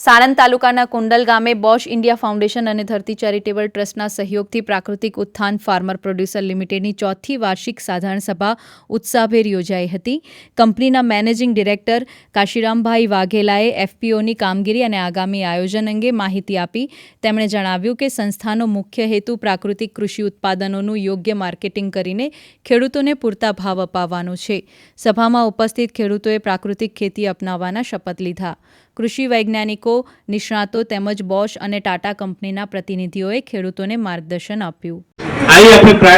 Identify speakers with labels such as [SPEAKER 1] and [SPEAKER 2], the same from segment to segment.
[SPEAKER 1] સાણંદ તાલુકાના કુંડલ ગામે Bosch India foundation અને ધરતી ચેરિટેબલ ટ્રસ્ટના સહયોગથી પ્રાકૃતિક ઉત્થાન ફાર્મર પ્રોડ્યુસર લિમિટેડની ચોથી વાર્ષિક સાધારણ સભા ઉત્સાહભેર યોજાઈ હતી. કંપનીના મેનેજિંગ ડિરેક્ટર કાશીરામભાઈ વાઘેલાએ એફપીઓની કામગીરી અને આગામી આયોજન અંગે માહિતી આપી. તેમણે જણાવ્યું કે સંસ્થાનો મુખ્ય હેતુ પ્રાકૃતિક કૃષિ ઉત્પાદનોનું યોગ્ય માર્કેટિંગ કરીને ખેડૂતોને પૂરતા ભાવ અપાવવાનો છે. સભામાં ઉપસ્થિત ખેડૂતોએ પ્રાકૃતિક ખેતી અપનાવવાના શપથ લીધા. કૃષિ વૈજ્ઞાનિકો, નિષ્ણાતો તેમજ બોશ અને ટાટા કંપનીના પ્રતિનિધિઓએ ખેડૂતોને માર્ગદર્શન આપ્યું.
[SPEAKER 2] અહીં આપણે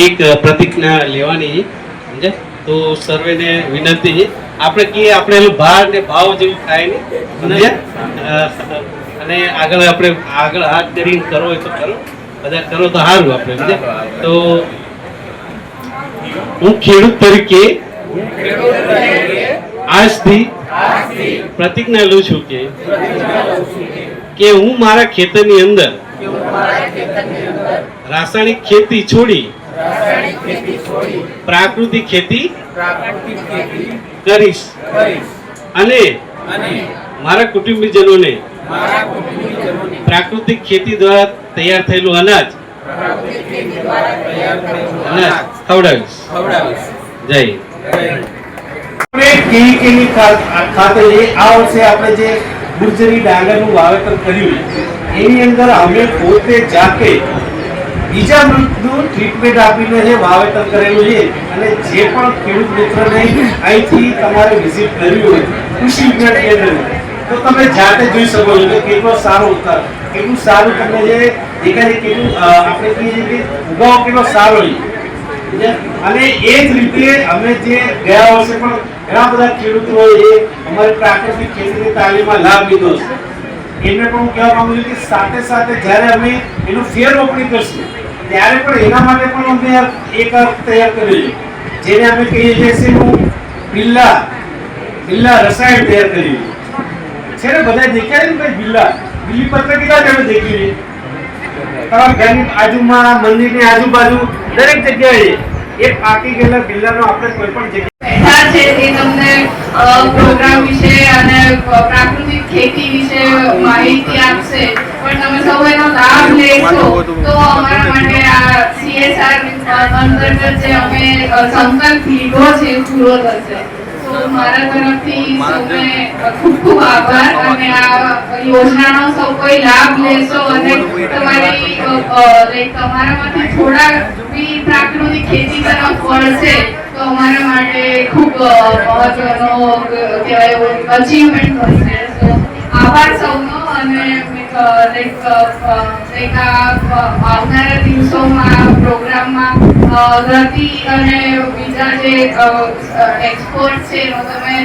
[SPEAKER 2] એક પ્રતિજ્ઞા લેવાની છે, તો સર્વેને વિનંતી છે આપણે કે આપણે ભાર ને ભાવ જેવું થાય ને, અને આપણે આગળ હાથ કરીને કરો તો કરો, બધા કરો તો સારું. આપણે તો હું ખેડૂત તરીકે આજથી પ્રતિજ્ઞા લઉં છું કે હું મારા ખેતરની અંદર રાસાયણિક ખેતી છોડી પ્રાકૃતિક ખેતી કરીશ અને મારા કુટુંબીજનોને પ્રાકૃતિક ખેતી દ્વારા તૈયાર થયેલું અનાજ ખવડાવીશ. જય
[SPEAKER 3] ખાતે આ વર્ષે આપણે જે ગુર્જરી ડાંગરનું વાવેતર કર્યું એની અંદર અમે પોતે જાતે બીજા મંથનું ટ્રીટમેન્ટ આપીને જે વાવેતર કરેલું છે, અને જે પણ ખેડૂત મિત્રને અહીંથી તમારે વિઝિટ કરવી હોય કૃષિ વિજ્ઞાન કેન્દ્ર, તો તમે જાતે જોઈ શકો છો કે કેટલો સારો ઉતાર, કેટલું સારું તમને જે દેખાય છે, કેટલું આપણે કહીએ કે ઉગાવ કેટલો સારો છે. અને એ જ રીતે અમે જે ગયા વર્ષે પણ ઘણા બધા ખેડૂતોએ અમારી પ્રાકૃતિક ખેતીની તાલીમમાં લાભ લીધો છે. એમને પણ હું કહેવા માંગુ છું કે સાથે સાથે જ્યારે અમે એનું ફેર રોપણી કરશું ત્યારે પણ એના માટે પણ અમે એક તૈયાર કર્યું છે, જેને અમે કહીએ છીએ બિલ્લા રસાયણ તૈયાર કર્યું છે ને. બધા દેખ્યા ને ભાઈ બિલ્લી પત્ર કેટલા તમે દેખ્યું છે તમારા ઘરની બાજુમાં, મંદિરની આજુબાજુ દરેક જગ્યાએ એક પાકી ગયેલા બિલ્લાનો આપણે કોઈ પણ જગ્યાએ
[SPEAKER 4] છે એ તમને પ્રોગ્રામ વિશે અને પ્રાકૃતિક ખેતી વિશે માહિતી આપશે. પણ તમે સૌ એનો લાભ લેશો તો અમારા માટે આ CSR અંતર્ગત જે અમે સંકલ્પ લીધો છે એ પૂરો થશે. તો મારા તરફથી સૌને ખૂબ ખૂબ આભાર, અને આ યોજનાનો સૌ કોઈ લાભ લેશો અને તમારામાંથી થોડા બી પ્રાકૃતિક ખેતી તરફ વળશે તો અમારા માટે ખૂબ મહત્વનો કહેવાય અચીવમેન્ટ હશે. તો આભાર સૌનો, અને આવનારા દિવસોમાં પ્રોગ્રામમાં ધરતી અને બીજા જે એક્સપોર્ટ છે એનો તમે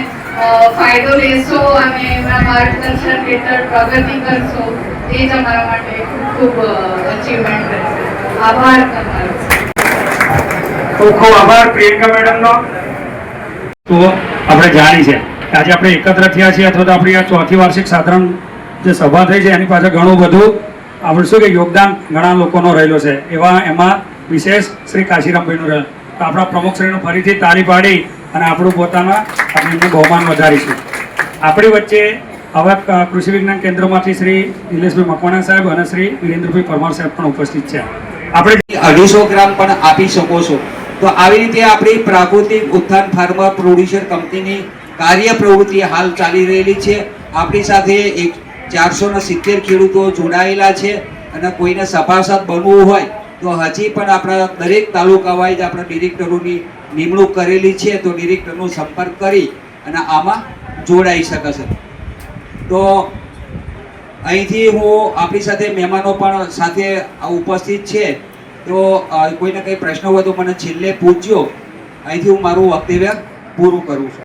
[SPEAKER 4] ફાયદો લેશો અને એમના માર્ગદર્શન હેઠળ પ્રગતિ કરશો, એ જ અમારા માટે ખૂબ અચીવમેન્ટ રહેશે. આભાર તમારો.
[SPEAKER 3] ખૂબ ખૂબ આભાર પ્રિયંકા મેડમનો.
[SPEAKER 5] તો આપણે જાણી છે કે આજે આપણે એકત્ર થયા છીએ, અથવા તો આપણી આ ચોથી વાર્ષિક સાધારણ જે સભા થઈ છે એની પાછળ ઘણું બધું આપણે શું કે યોગદાન ઘણા લોકોનો રહેલો છે. એમાં વિશેષ શ્રી કાશીરામભાઈનું રહેલું. તો આપણા પ્રમુખશ્રીનું ફરીથી તાળી પાડી અને આપણું પોતાના આપણે બહુમાન વધારીશું. આપણી વચ્ચે આવા કૃષિ વિજ્ઞાન કેન્દ્રમાંથી શ્રી નિલેશભાઈ મકવાણા સાહેબ અને શ્રી વિરેન્દ્રભાઈ પરમાર સાહેબ પણ ઉપસ્થિત છે. આપણે
[SPEAKER 6] 250 ગ્રામ પણ આપી શકો છો. તો આવી રીતે આપણી પ્રાકૃતિક ઉત્થાન ફાર્મર પ્રોડ્યુસર કંપનીની કાર્ય પ્રવૃત્તિ હાલ ચાલી રહેલી છે. આપણી સાથે 470 ખેડૂતો જોડાયેલા છે, અને કોઈને સભાસદ બનવું હોય તો હજી પણ આપણા દરેક તાલુકા વાઇઝ આપણા ડિરેક્ટરોની નિમણૂક કરેલી છે, તો ડિરેક્ટરનો સંપર્ક કરી અને આમાં જોડાઈ શકશે. તો અહીંથી હું આપણી સાથે મહેમાનો પણ સાથે ઉપસ્થિત છે, તો કોઈને કંઈ પ્રશ્ન હોય તો મને છેલ્લે પૂછજો. અહીંથી હું મારું વક્તવ્ય પૂરું કરું છું.